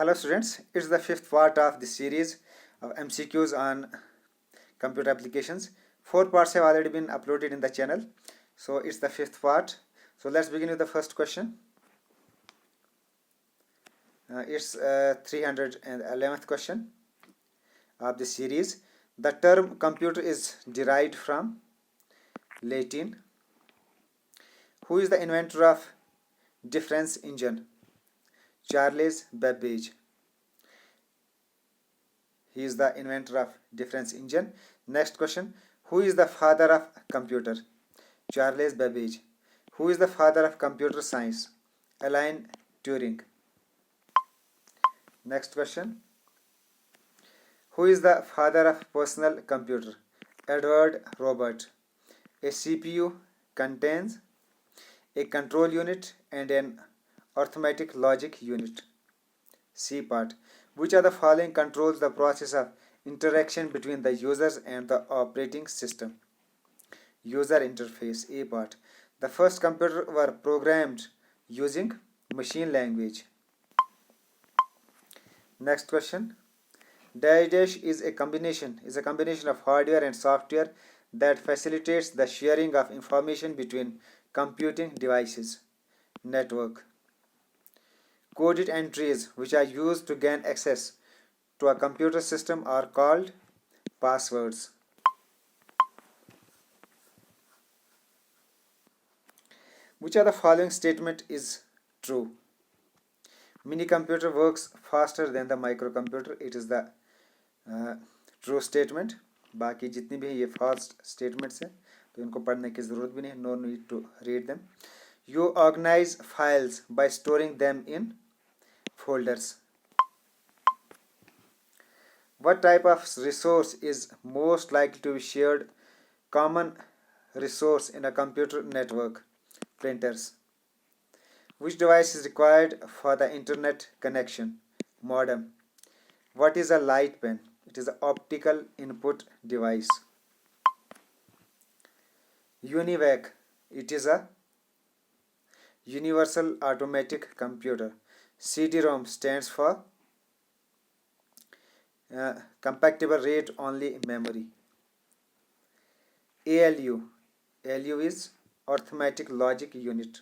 Hello students, it's the fifth part of the series of MCQs on computer applications. Four parts have already been uploaded in the channel, so it's the fifth part. So let's begin with the first question. It's 311th question of the series. The term computer is derived from Latin. Who is the inventor of difference engine? Charles Babbage. He is the inventor of difference engine. Next question. Who is the father of computer? Charles Babbage. Who is the father of computer science? Alan Turing. Next question. Who is the father of personal computer? Edward Robert. A CPU contains a control unit and an arithmetic logic unit. C part. Which of the following controls the process of interaction between the users and the operating system? User interface. A part. The first computers were programmed using machine language. Next question. Dash is a combination of hardware and software that facilitates the sharing of information between computing devices. Network. Coded entries which are used to gain access to a computer system are called passwords. Which of the following statement is true? Mini computer works faster than the microcomputer. It is the true statement. बाकी जितनी भी ये false statements हैं तो इनको पढ़ने की ज़रूरत भी नहीं. No need to read them. You organize files by storing them in folders. What type of resource is most likely to be shared? Common resource in a computer network. Printers. Which device is required for the internet connection? Modem. What is a light pen? It is an optical input device. UNIVAC. It is a universal automatic computer. CD-ROM stands for compatible read only memory. ALU. ALU is arithmetic logic unit.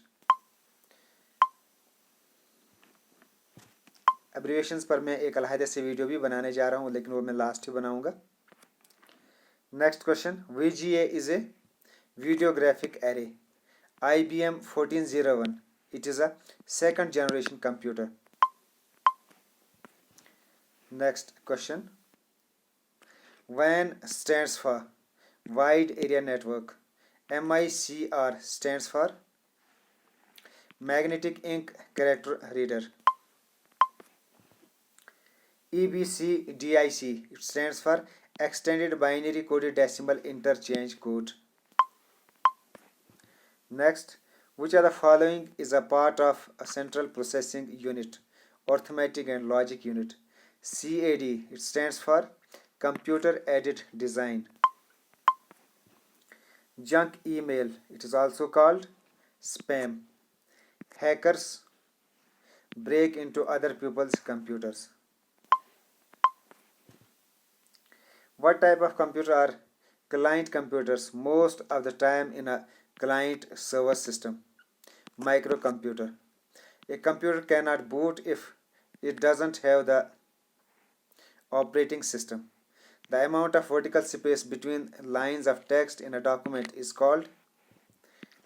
Abbreviations पर मैं एक अलहदे से video भी बनाने जा रहा हूँ, लेकिन वो मैं लास्ट ही बनाऊंगा. Next question. VGA is a videographic array. IBM 1401. It is a second generation computer. Next question. WAN stands for Wide Area Network. MICR stands for Magnetic Ink Character Reader. EBCDIC. It stands for Extended Binary Coded Decimal Interchange Code. Next. Which of the following is a part of a central processing unit? Arithmetic and logic unit. CAD. It stands for Computer Aided Design. Junk email. It is also called spam. Hackers break into other people's computers. What type of computer are client computers most of the time in a client server system? Microcomputer. A computer cannot boot if it doesn't have the operating system. The amount of vertical space between lines of text in a document is called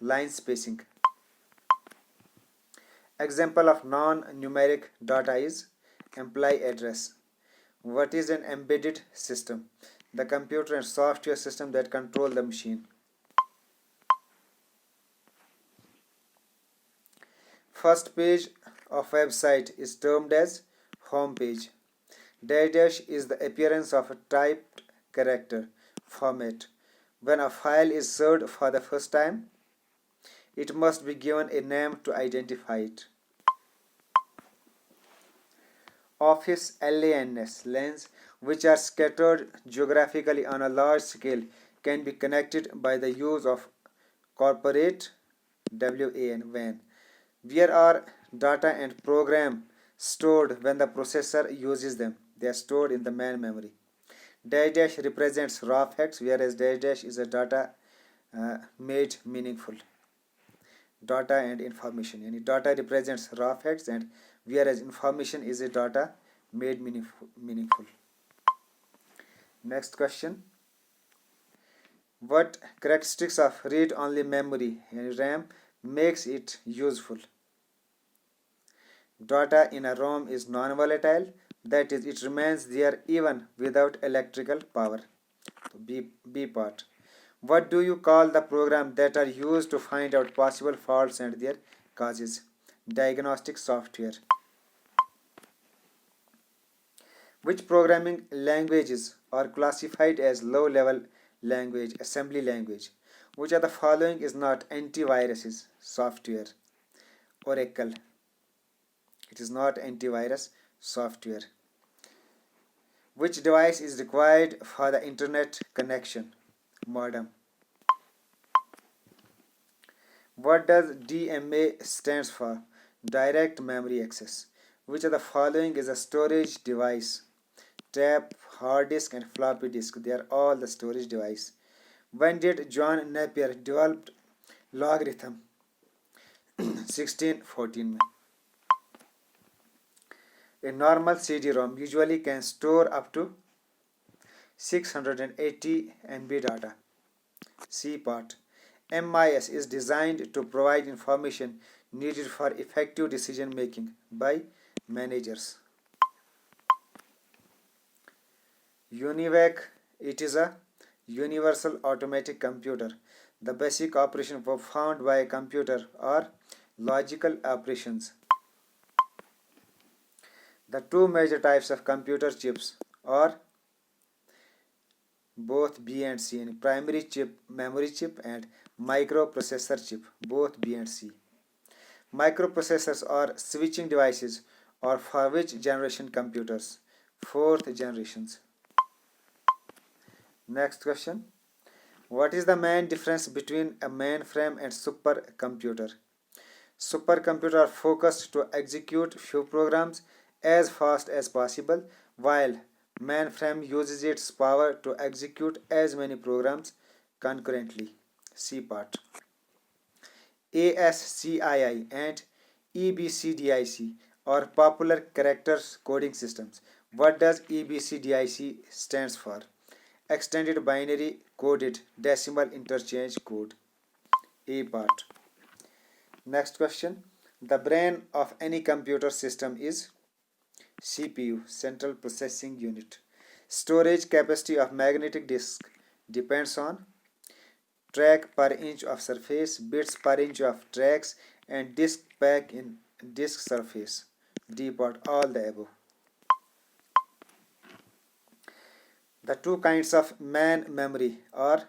line spacing. Example of non-numeric data is employee address. What is an embedded system? The computer and software system that control the machine. First page of website is termed as home page. Dash is the appearance of a typed character format. When a file is served for the first time, it must be given a name to identify it. Office LANs, which are scattered geographically on a large scale, can be connected by the use of corporate WAN, where are data and program stored when the processor uses them. They are stored in the main memory. Dash dash represents raw facts, whereas dash dash is a data made meaningful. Data and information. Yani data represents raw facts, and whereas information is a data made meaningful. Next question. What characteristics of read-only memory and RAM makes it useful? Data in a ROM is non-volatile, that is, it remains there even without electrical power. B part. What do you call the program that are used to find out possible faults and their causes? Diagnostic software. Which programming languages are classified as low-level language, assembly language? Which of the following is not antivirus software? Oracle. It is not antivirus software. Which device is required for the internet connection? Modem. What does DMA stands for? Direct memory access. Which of the following is a storage device? Tab, hard disk and floppy disk. They are all the storage device. When did John Napier develop logarithm? 1614 A normal CD-ROM usually can store up to 680 MB data. C part. MIS is designed to provide information needed for effective decision making by managers. UNIVAC, it is a universal automatic computer. The basic operations performed by a computer are logical operations. The two major types of computer chips are both B and C, and primary chip, memory chip, and microprocessor chip, both B and C. Microprocessors are switching devices or for which generation computers? Fourth generations. Next question. What is the main difference between a mainframe and supercomputer? Supercomputers are focused to execute few programs as fast as possible, while mainframe uses its power to execute as many programs concurrently. C part. ASCII and EBCDIC are popular characters coding systems. What does EBCDIC stands for? Extended binary coded decimal interchange code. A part. Next question. The brain of any computer system is CPU, Central Processing Unit. Storage capacity of magnetic disk depends on track per inch of surface, bits per inch of tracks, and disk pack in disk surface. D part, all the above. The two kinds of main memory are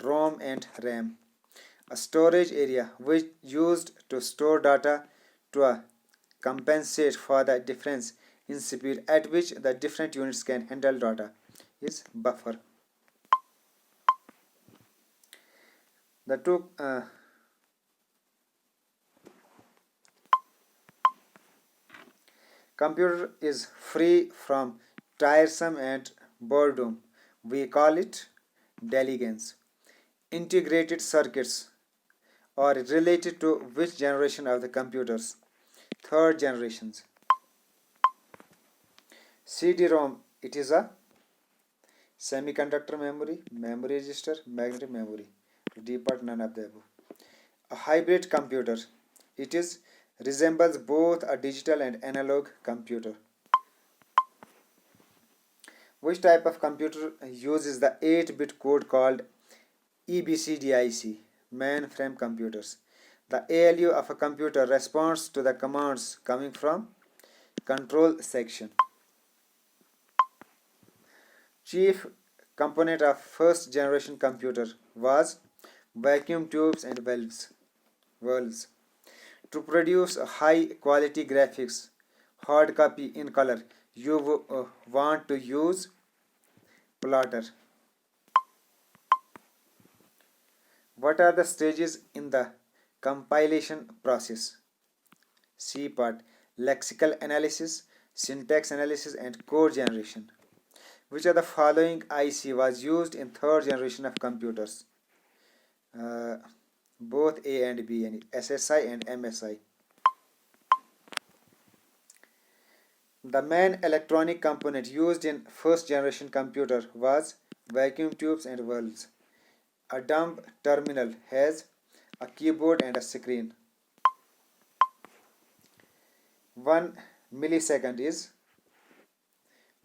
ROM and RAM. A storage area which used to store data to compensate for the difference in speed at which the different units can handle data is buffer. The two computer is free from tiresome and boredom. We call it diligence. Integrated circuits are related to which generation of the computers? Third generations. CD-ROM, it is a semiconductor memory, memory register, magnetic memory. D part, none of the above. A hybrid computer, it is resembles both a digital and analog computer. Which type of computer uses the 8-bit code called EBCDIC? Mainframe computers. The ALU of a computer responds to the commands coming from control section. Chief component of first generation computer was vacuum tubes and valves. To produce high quality graphics, hard copy in color, you want to use plotter. What are the stages in the compilation process? C part. lexical analysis, syntax analysis, and code generation. Which of the following IC was used in third generation of computers? Uh, both A and B, yani SSI and MSI. The main electronic component used in first generation computer was vacuum tubes and valves. A dumb terminal has a keyboard and a screen. 1 millisecond is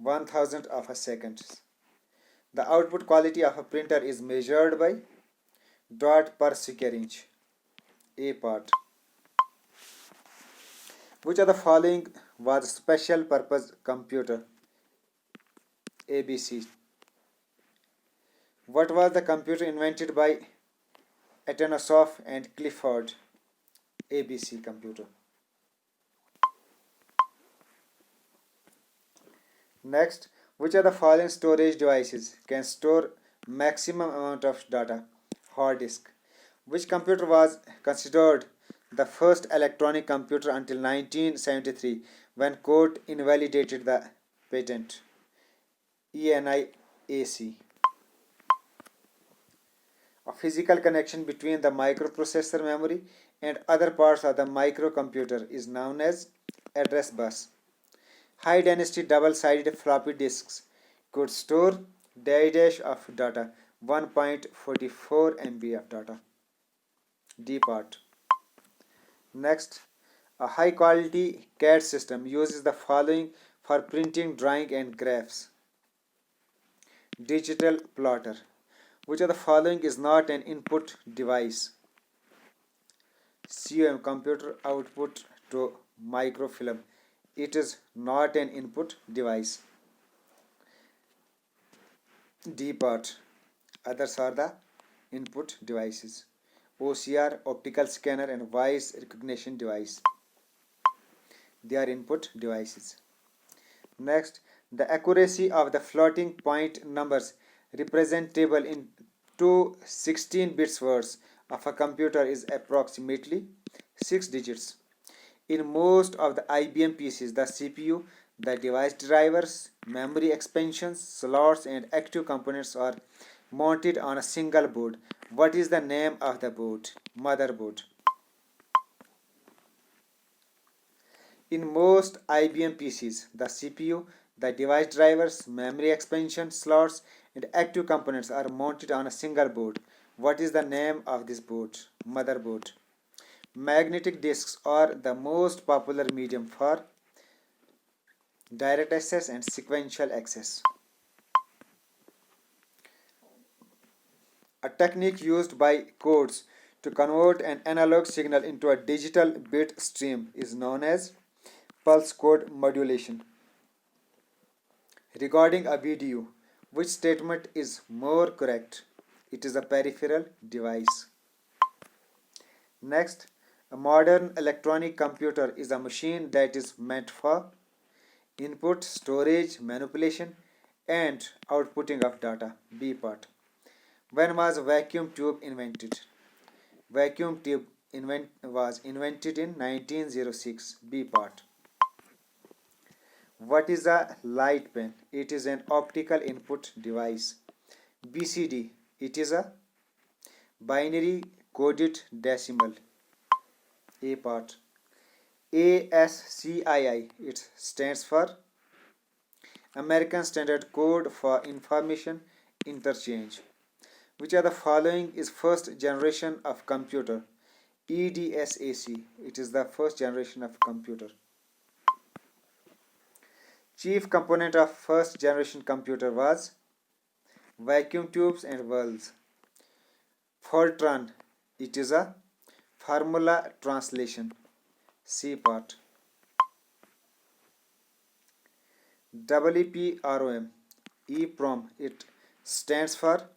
1000th of a second. The output quality of a printer is measured by dot per square inch. A part. Which of the following was special purpose computer? ABC. What was the computer invented by Atanasoff and Clifford? ABC computer. Next, which of the following storage devices can store maximum amount of data? Hard disk. Which computer was considered the first electronic computer until 1973 when court invalidated the patent? ENIAC. A physical connection between the microprocessor memory and other parts of the microcomputer is known as address bus. High density double sided floppy disks could store dash of data 1.44 MB of data. D part. Next, a high quality CAD system uses the following for printing, drawing, and graphs. Digital plotter. Which of the following is not an input device? COM, computer output to microfilm. It is not an input device. D part. Others are the input devices. OCR, optical scanner, and voice recognition device. They are input devices. Next, the accuracy of the floating point numbers representable in two 16 bits words of a computer is approximately 6 digits. In most of the IBM PCs, the CPU, the device drivers, memory expansions, slots, and active components are mounted on a single board. What is the name of the board? Motherboard. In most IBM PCs, the CPU, the device drivers, memory expansion slots, and active components are mounted on a single board. What is the name of this board? Motherboard. Magnetic disks are the most popular medium for direct access and sequential access. A technique used by codes to convert an analog signal into a digital bit stream is known as pulse code modulation. Regarding a VDU, which statement is more correct? It is a peripheral device. Next, a modern electronic computer is a machine that is meant for input, storage, manipulation, and outputting of data. B part. When was vacuum tube invented? Vacuum tube was invented in 1906. B part. What is a light pen? It is an optical input device. BCD. It is a binary coded decimal. A part. ASCII. It stands for American Standard Code for Information Interchange. Which of the following is first generation of computer? EDSAC. It is the first generation of computer. Chief component of first generation computer was vacuum tubes and valves. Fortran. It is a formula translation. C part. EEPROM. EEPROM. It stands for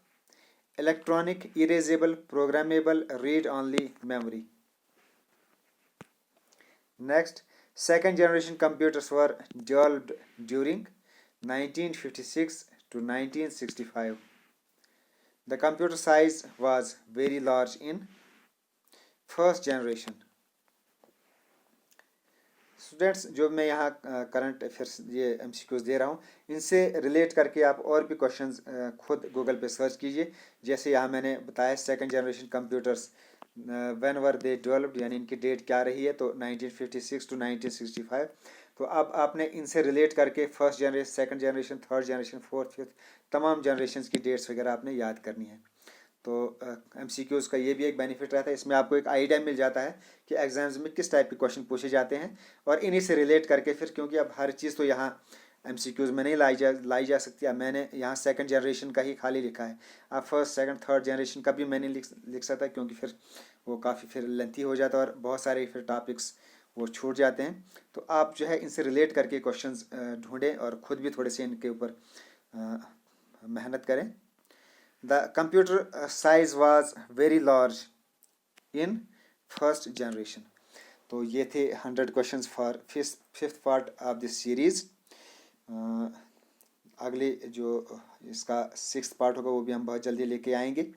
Electronic Erasable Programmable Read-Only Memory. Next, second generation computers were developed during 1956 to 1965. The computer size was very large in first generation. Students, जो मैं यहाँ current affairs ये MCQs दे रहा हूँ, इनसे relate करके आप और भी क्वेश्चंस खुद गूगल पे सर्च कीजिए। जैसे यहाँ मैंने बताया second generation computers when were they developed, यानी इनकी डेट क्या रही है, तो 1956 टू 1965। तो अब आपने इनसे रिलेट करके first generation, second generation, third generation, fourth, fifth, तमाम जनरेशन की डेट्स वगैरह आपने याद करनी है। तो एमसीक्यूज़ का ये भी एक बेनिफिट रहता है, इसमें आपको एक आइडिया मिल जाता है कि एग्जाम्स में किस टाइप के क्वेश्चन पूछे जाते हैं, और इन्हीं से रिलेट करके फिर, क्योंकि अब हर चीज़ तो यहाँ एमसीक्यूज़ में नहीं लाई जा सकती। अब मैंने यहाँ सेकंड जनरेशन का ही खाली लिखा है, अब फर्स्ट सेकंड थर्ड जनरेशन का भी मैंने लिख सकता, क्योंकि फिर वो काफ़ी फिर लेंथी हो जाता है और बहुत सारे फिर टॉपिक्स वो छूट जाते हैं। तो आप जो है इनसे रिलेट करके क्वेश्चंस ढूंढें और ख़ुद भी थोड़े से इनके ऊपर मेहनत करें। The computer size was very large in first generation. तो ये थे 100 questions for fifth part of this series. अगले जो इसका सिक्स्थ पार्ट होगा वो भी हम बहुत जल्दी लेके आएंगे।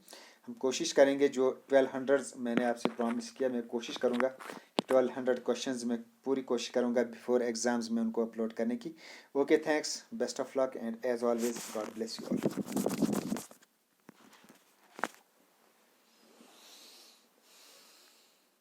हम कोशिश करेंगे, जो 1200 मैंने आपसे प्रॉमिस किया, मैं कोशिश करूँगा 1200 क्वेश्चंस में पूरी कोशिश करूँगा बिफोर एग्जाम्स में उनको अपलोड करने की। Okay, thanks, best of luck, and as always God bless you all.